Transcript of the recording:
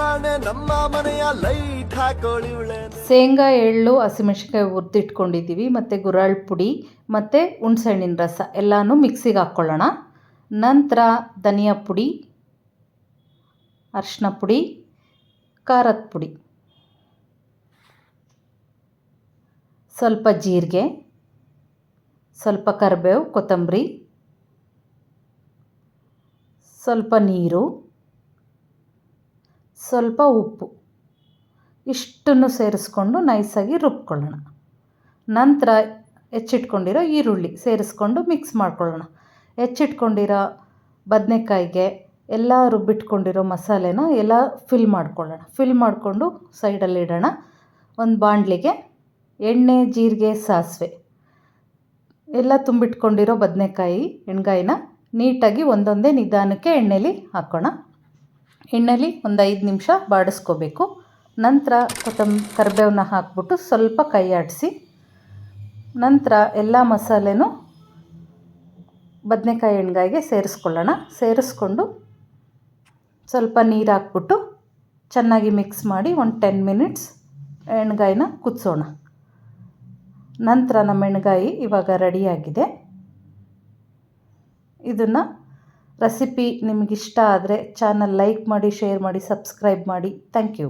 ರಾಣೆ ನಮ್ಮ ಮನೆಯ ಲೈಟ್ ಹಾಕೊಳ್ಳಿವಳೆ. ಶೇಂಗಾ ಎಳ್ಳು ಹಸಿಮೆಣ್ಸಿನ್ಕಾಯಿ ಹುರಿದಿಟ್ಕೊಂಡಿದ್ದೀವಿ ಮತ್ತು ಗುರಾಳ್ ಪುಡಿ ಮತ್ತು ಹುಣ್ಸೆಹಣ್ಣಿನ ರಸ ಎಲ್ಲನೂ ಮಿಕ್ಸಿಗೆ ಹಾಕ್ಕೊಳ್ಳೋಣ. ನಂತರ ಧನಿಯಾ ಪುಡಿ, ಅರಿಶಿನ ಪುಡಿ, ಖಾರದ ಪುಡಿ, ಸ್ವಲ್ಪ ಜೀರಿಗೆ, ಸ್ವಲ್ಪ ಕರಿಬೇವು ಕೊತ್ತಂಬರಿ, ಸ್ವಲ್ಪ ನೀರು, ಸ್ವಲ್ಪ ಉಪ್ಪು ಇಷ್ಟನ್ನು ಸೇರಿಸ್ಕೊಂಡು ನೈಸಾಗಿ ರುಬ್ಕೊಳ್ಳೋಣ. ನಂತರ ಹೆಚ್ಚಿಟ್ಕೊಂಡಿರೋ ಈರುಳ್ಳಿ ಸೇರಿಸ್ಕೊಂಡು ಮಿಕ್ಸ್ ಮಾಡ್ಕೊಳ್ಳೋಣ. ಹೆಚ್ಚಿಟ್ಕೊಂಡಿರೋ ಬದನೆಕಾಯಿಗೆ ಎಲ್ಲ ರುಬ್ಬಿಟ್ಕೊಂಡಿರೋ ಮಸಾಲೆನ ಎಲ್ಲ ಫಿಲ್ ಮಾಡ್ಕೊಳ್ಳೋಣ. ಫಿಲ್ ಮಾಡಿಕೊಂಡು ಸೈಡಲ್ಲಿ ಇಡೋಣ. ಒಂದು ಬಾಣಲಿಗೆ ಎಣ್ಣೆ, ಜೀರಿಗೆ, ಸಾಸಿವೆ ಎಲ್ಲ ತುಂಬಿಟ್ಕೊಂಡಿರೋ ಬದನೆಕಾಯಿ ಎಣ್ಗಾಯಿನ ನೀಟಾಗಿ ಒಂದೊಂದೇ ನಿಧಾನಕ್ಕೆ ಎಣ್ಣೆಲಿ ಹಾಕೋಣ. ಎಣ್ಣೆಲಿ ಒಂದು 5 ನಿಮಿಷ ಬಾಡಿಸ್ಕೋಬೇಕು. ನಂತರ ಕರಿಬೇವನ್ನ ಹಾಕ್ಬಿಟ್ಟು ಸ್ವಲ್ಪ ಕೈ ಆಡಿಸಿ ನಂತರ ಎಲ್ಲ ಮಸಾಲೆನೂ ಬದನೆಕಾಯಿ ಎಣ್ಗಾಯಿಗೆ ಸೇರಿಸ್ಕೊಳ್ಳೋಣ. ಸೇರಿಸ್ಕೊಂಡು ಸ್ವಲ್ಪ ನೀರು ಹಾಕ್ಬಿಟ್ಟು ಚೆನ್ನಾಗಿ ಮಿಕ್ಸ್ ಮಾಡಿ ಒಂದು 10 ಮಿನಿಟ್ಸ್ ಎಣ್ಗಾಯಿನ ಕುದಿಸೋಣ. ನಂತರ ನಮ್ಮ ಎಣ್ಗಾಯಿ ಇವಾಗ ರೆಡಿಯಾಗಿದೆ. ಇದನ್ನು ರೆಸಿಪಿ ನಿಮಗಿಷ್ಟ ಆದರೆ ಚಾನಲ್ ಲೈಕ್ ಮಾಡಿ, ಶೇರ್ ಮಾಡಿ, ಸಬ್ಸ್ಕ್ರೈಬ್ ಮಾಡಿ. Thank you.